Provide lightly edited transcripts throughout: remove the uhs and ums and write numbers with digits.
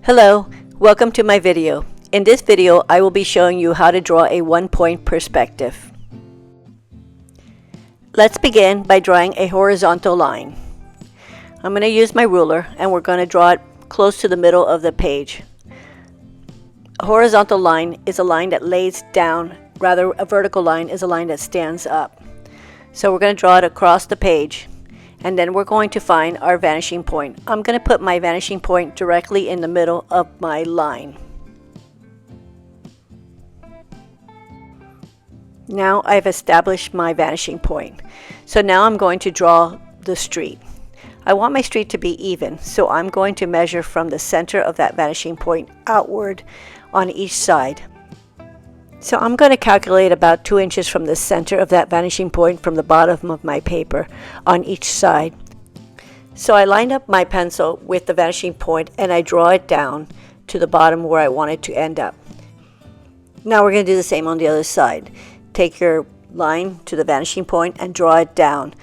Hello, welcome to my video. In this video, I will be showing you how to draw a one-point perspective. Let's begin by drawing a horizontal line. I'm going to use my ruler and we're going to draw it close to the middle of the page. A horizontal line is a line that lays down, rather a vertical line is a line that stands up. So we're going to draw it across the page. And then we're going to find our vanishing point. I'm going to put my vanishing point directly in the middle of my line. Now I've established my vanishing point. So now I'm going to draw the street. I want my street to be even, so I'm going to measure from the center of that vanishing point outward on each side. So I'm going to calculate about 2 inches from the center of that vanishing point from the bottom of my paper on each side. So I lined up my pencil with the vanishing point and I draw it down to the bottom where I want it to end up. Now we're going to do the same on the other side. Take your line to the vanishing point and draw it down.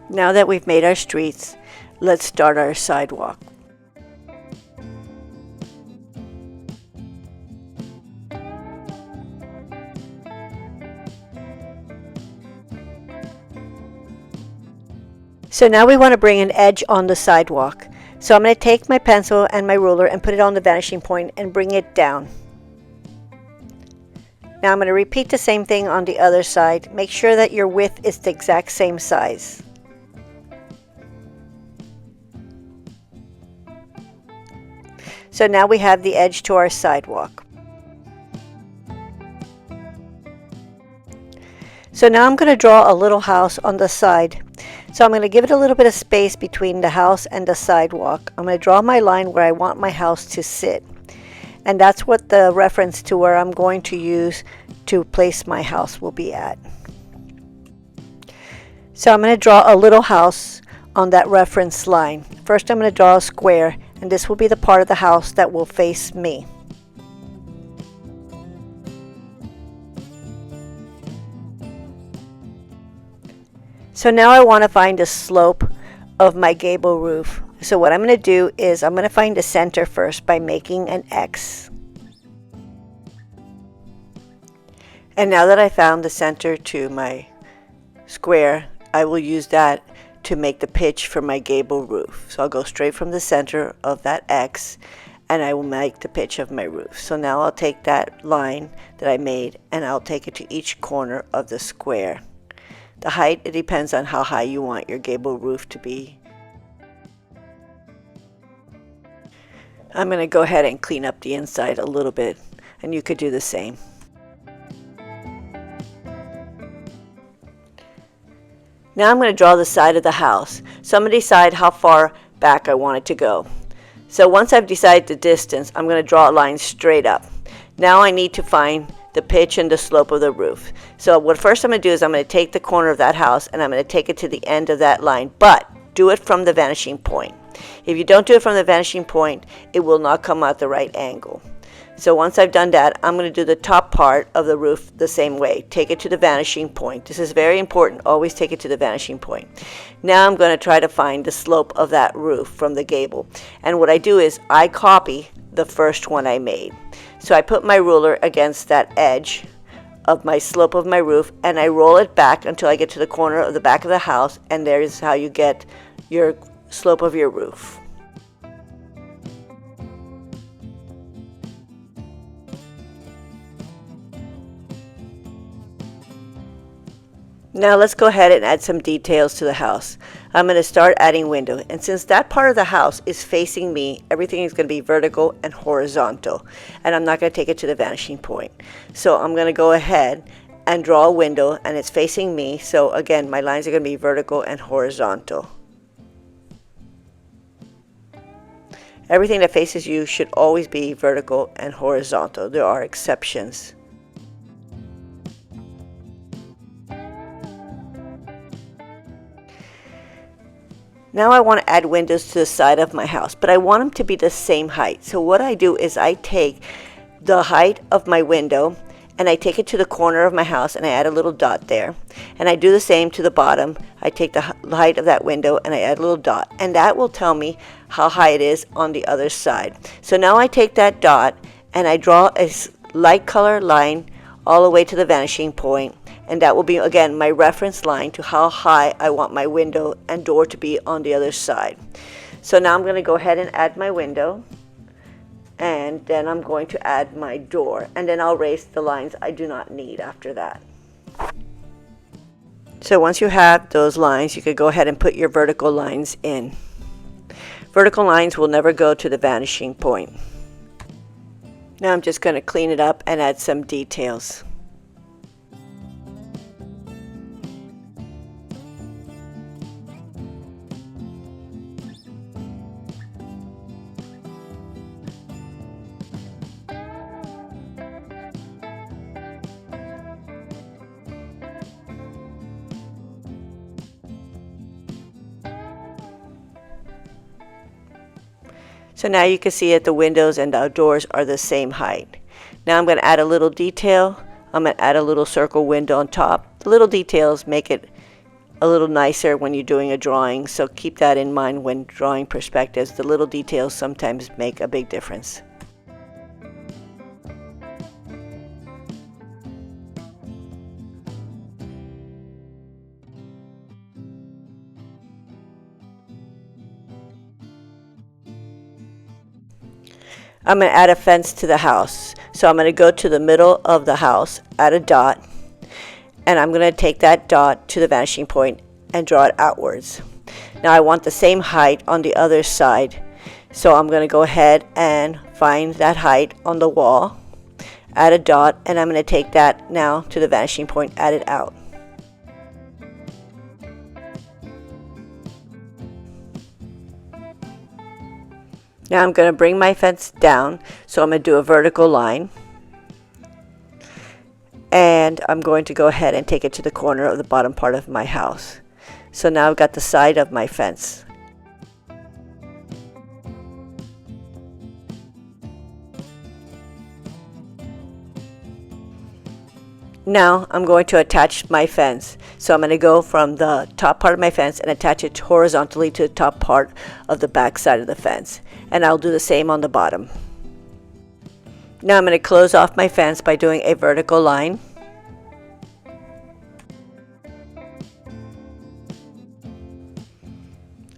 Now that we've made our streets, let's start our sidewalk. So now we want to bring an edge on the sidewalk. So I'm going to take my pencil and my ruler and put it on the vanishing point and bring it down. Now I'm going to repeat the same thing on the other side. Make sure that your width is the exact same size. So now we have the edge to our sidewalk. So now I'm going to draw a little house on the side. So I'm going to give it a little bit of space between the house and the sidewalk. I'm going to draw my line where I want my house to sit. And that's what the reference to where I'm going to use to place my house will be at. So I'm going to draw a little house on that reference line. First I'm going to draw a square, and this will be the part of the house that will face me. So now I want to find the slope of my gable roof. So what I'm going to do is I'm going to find the center first by making an X. And now that I found the center to my square, I will use that to make the pitch for my gable roof. So I'll go straight from the center of that X and I will make the pitch of my roof. So now I'll take that line that I made and I'll take it to each corner of the square. The height, it depends on how high you want your gable roof to be. I'm going to go ahead and clean up the inside a little bit, and you could do the same. Now I'm going to draw the side of the house. So I'm going to decide how far back I want it to go. So once I've decided the distance, I'm going to draw a line straight up. Now I need to find the pitch and the slope of the roof. So what first I'm going to do is I'm going to take the corner of that house and I'm going to take it to the end of that line, but do it from the vanishing point. If you don't do it from the vanishing point, it will not come out the right angle. So once I've done that, I'm going to do the top part of the roof the same way. Take it to the vanishing point. This is very important. Always take it to the vanishing point. Now I'm going to try to find the slope of that roof from the gable. And what I do is I copy the first one I made. So I put my ruler against that edge of my slope of my roof and I roll it back until I get to the corner of the back of the house, and there is how you get your slope of your roof. Now let's go ahead and add some details to the house. I'm going to start adding window, and since that part of the house is facing me, everything is going to be vertical and horizontal, and I'm not going to take it to the vanishing point. So I'm going to go ahead and draw a window, and it's facing me, so again my lines are going to be vertical and horizontal. Everything that faces you should always be vertical and horizontal. There are exceptions. Now I want to add windows to the side of my house, but I want them to be the same height. So what I do is I take the height of my window and I take it to the corner of my house and I add a little dot there. And I do the same to the bottom. I take the height of that window and I add a little dot, and that will tell me how high it is on the other side. So now I take that dot and I draw a light color line all the way to the vanishing point, and that will be again my reference line to how high I want my window and door to be on the other side. So now I'm going to go ahead and add my window, and then I'm going to add my door, and then I'll erase the lines I do not need after that. So once you have those lines, you could go ahead and put your vertical lines in. Vertical lines will never go to the vanishing point. Now I'm just going to clean it up and add some details. So now you can see that the windows and the doors are the same height. Now I'm going to add a little detail. I'm going to add a little circle window on top. The little details make it a little nicer when you're doing a drawing, so keep that in mind when drawing perspectives. The little details sometimes make a big difference. I'm going to add a fence to the house. So I'm going to go to the middle of the house, add a dot, and I'm going to take that dot to the vanishing point and draw it outwards. Now I want the same height on the other side. So I'm going to go ahead and find that height on the wall, add a dot, and I'm going to take that now to the vanishing point, add it out. Now I'm going to bring my fence down, so I'm going to do a vertical line, and I'm going to go ahead and take it to the corner of the bottom part of my house. So now I've got the side of my fence. Now I'm going to attach my fence. So I'm going to go from the top part of my fence and attach it horizontally to the top part of the back side of the fence. And I'll do the same on the bottom. Now I'm going to close off my fence by doing a vertical line.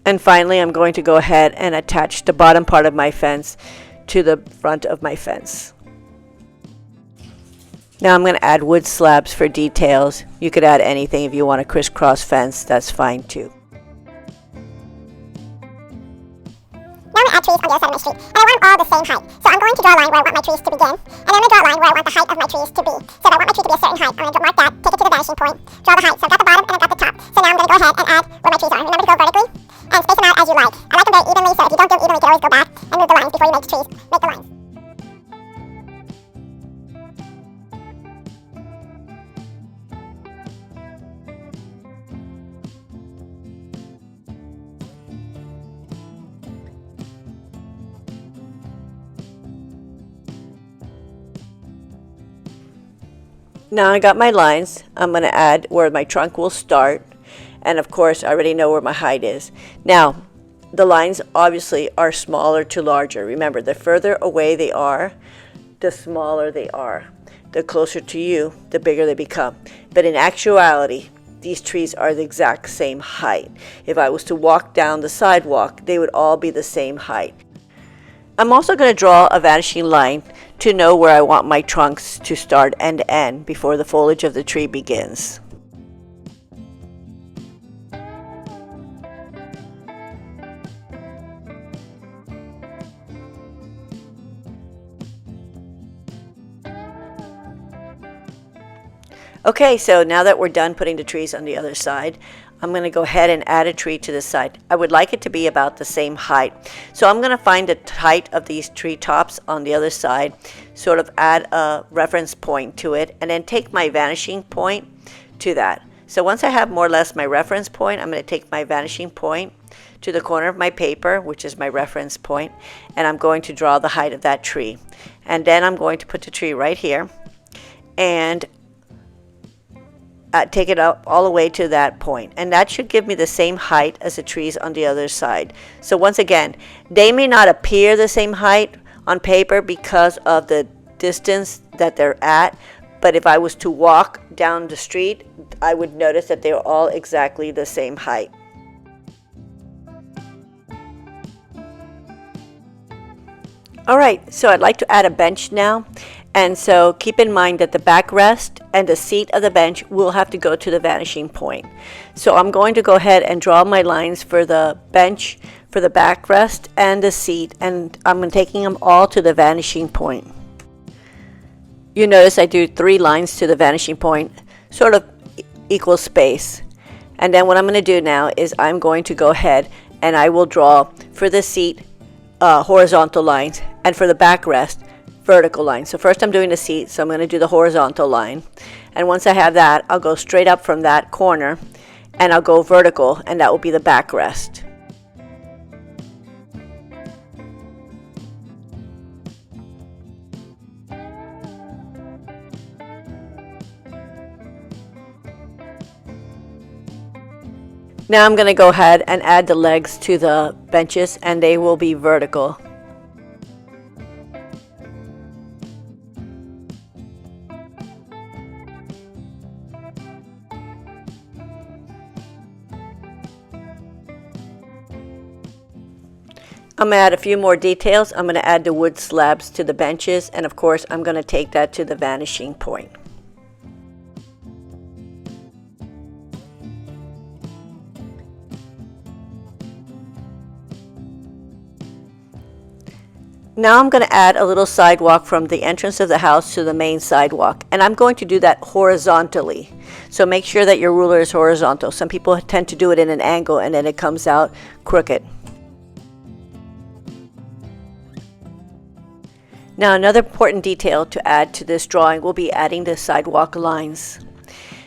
And finally I'm going to go ahead and attach the bottom part of my fence to the front of my fence. Now I'm going to add wood slabs for details. You could add anything. If you want a crisscross fence, that's fine too. Now I'm going to add trees on the other side of my street, and I want them all the same height. So I'm going to draw a line where I want my trees to begin, and then I'm going to draw a line where I want the height of my trees to be. So if I want my tree to be a certain height, I'm going to mark that, take it to the vanishing point, draw the height. So I've got the bottom and I've got the top. So now I'm going to go ahead and add where my trees are. Remember to go vertically and space them out as you like. I like them very evenly, so if you don't do them evenly, you can always go back and move the lines before you make the trees. Make the lines. Now I got my lines. I'm going to add where my trunk will start, and of course I already know where my height is. Now the lines obviously are smaller to larger. Remember, the further away they are, the smaller they are. The closer to you, the bigger they become. But in actuality, these trees are the exact same height. If I was to walk down the sidewalk, they would all be the same height. I'm also going to draw a vanishing line to know where I want my trunks to start and end before the foliage of the tree begins. Okay, so now that we're done putting the trees on the other side, I'm going to go ahead and add a tree to the side. I would like it to be about the same height. So I'm going to find the height of these tree tops on the other side, sort of add a reference point to it, and then take my vanishing point to that. So once I have more or less my reference point, I'm going to take my vanishing point to the corner of my paper, which is my reference point, and I'm going to draw the height of that tree. And then I'm going to put the tree right here. and take it up all the way to that point, and that should give me the same height as the trees on the other side. So once again, they may not appear the same height on paper because of the distance that they're at, but if I was to walk down the street, I would notice that they're all exactly the same height. Alright, so I'd like to add a bench now. And so keep in mind that the backrest and the seat of the bench will have to go to the vanishing point. So I'm going to go ahead and draw my lines for the bench, for the backrest and the seat, and I'm taking them all to the vanishing point. You notice I do 3 lines to the vanishing point, sort of equal space. And then what I'm going to do now is I'm going to go ahead and I will draw for the seat horizontal lines, and for the backrest vertical line. So first I'm doing the seat, so I'm going to do the horizontal line, and once I have that, I'll go straight up from that corner and I'll go vertical, and that will be the backrest. Now I'm going to go ahead and add the legs to the benches, and they will be vertical. I'm going to add a few more details. I'm going to add the wood slabs to the benches, and of course I'm going to take that to the vanishing point. Now I'm going to add a little sidewalk from the entrance of the house to the main sidewalk, and I'm going to do that horizontally. So make sure that your ruler is horizontal. Some people tend to do it in an angle and then it comes out crooked. Now another important detail to add to this drawing will be adding the sidewalk lines.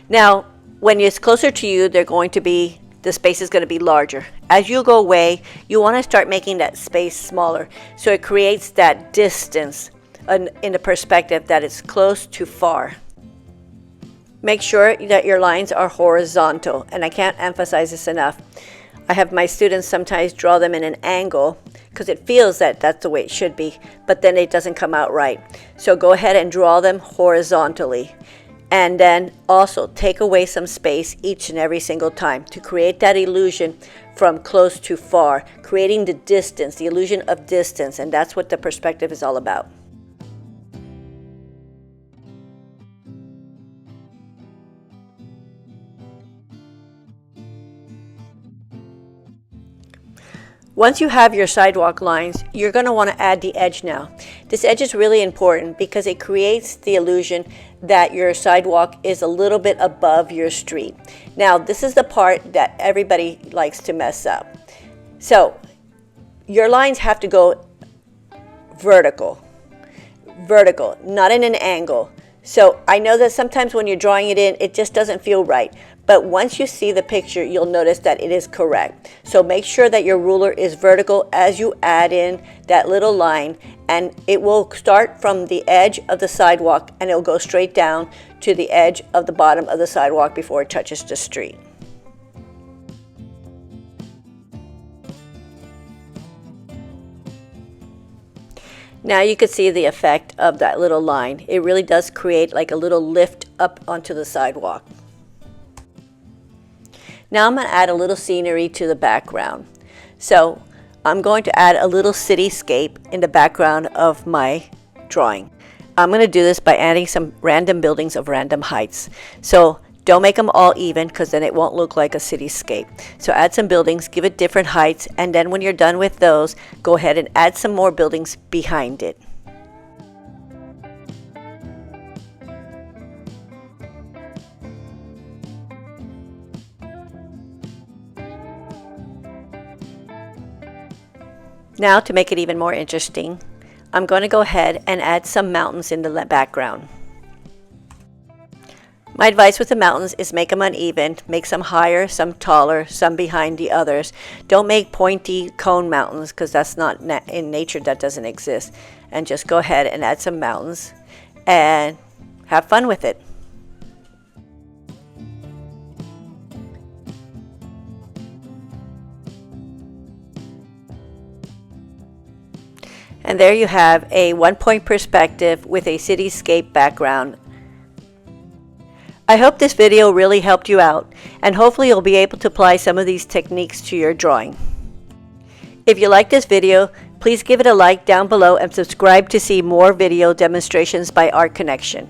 Now when it's closer to you, the space is going to be larger. As you go away, you want to start making that space smaller, so it creates that distance in the perspective that it's close to far. Make sure that your lines are horizontal, and I can't emphasize this enough. I have my students sometimes draw them in an angle because it feels that that's the way it should be, but then it doesn't come out right. So go ahead and draw them horizontally. And then also take away some space each and every single time to create that illusion from close to far, creating the distance, the illusion of distance, and that's what the perspective is all about. Once you have your sidewalk lines, you're going to want to add the edge now. This edge is really important because it creates the illusion that your sidewalk is a little bit above your street. Now, this is the part that everybody likes to mess up. So, your lines have to go vertical, not in an angle. So I know that sometimes when you're drawing it in, it just doesn't feel right. But once you see the picture, you'll notice that it is correct. So make sure that your ruler is vertical as you add in that little line, and it will start from the edge of the sidewalk and it'll go straight down to the edge of the bottom of the sidewalk before it touches the street. Now you can see the effect of that little line. It really does create like a little lift up onto the sidewalk. Now I'm going to add a little scenery to the background. So I'm going to add a little cityscape in the background of my drawing. I'm going to do this by adding some random buildings of random heights. So don't make them all even because then it won't look like a cityscape. So add some buildings, give it different heights, and then when you're done with those, go ahead and add some more buildings behind it. Now to make it even more interesting, I'm going to go ahead and add some mountains in the background. My advice with the mountains is make them uneven, make some higher, some taller, some behind the others. Don't make pointy cone mountains because that's not in nature, that doesn't exist. And just go ahead and add some mountains. And Have fun with it. And there you have a one-point perspective with a cityscape background. I hope this video really helped you out, and hopefully you'll be able to apply some of these techniques to your drawing. If you like this video, please give it a like down below and subscribe to see more video demonstrations by Art Connection.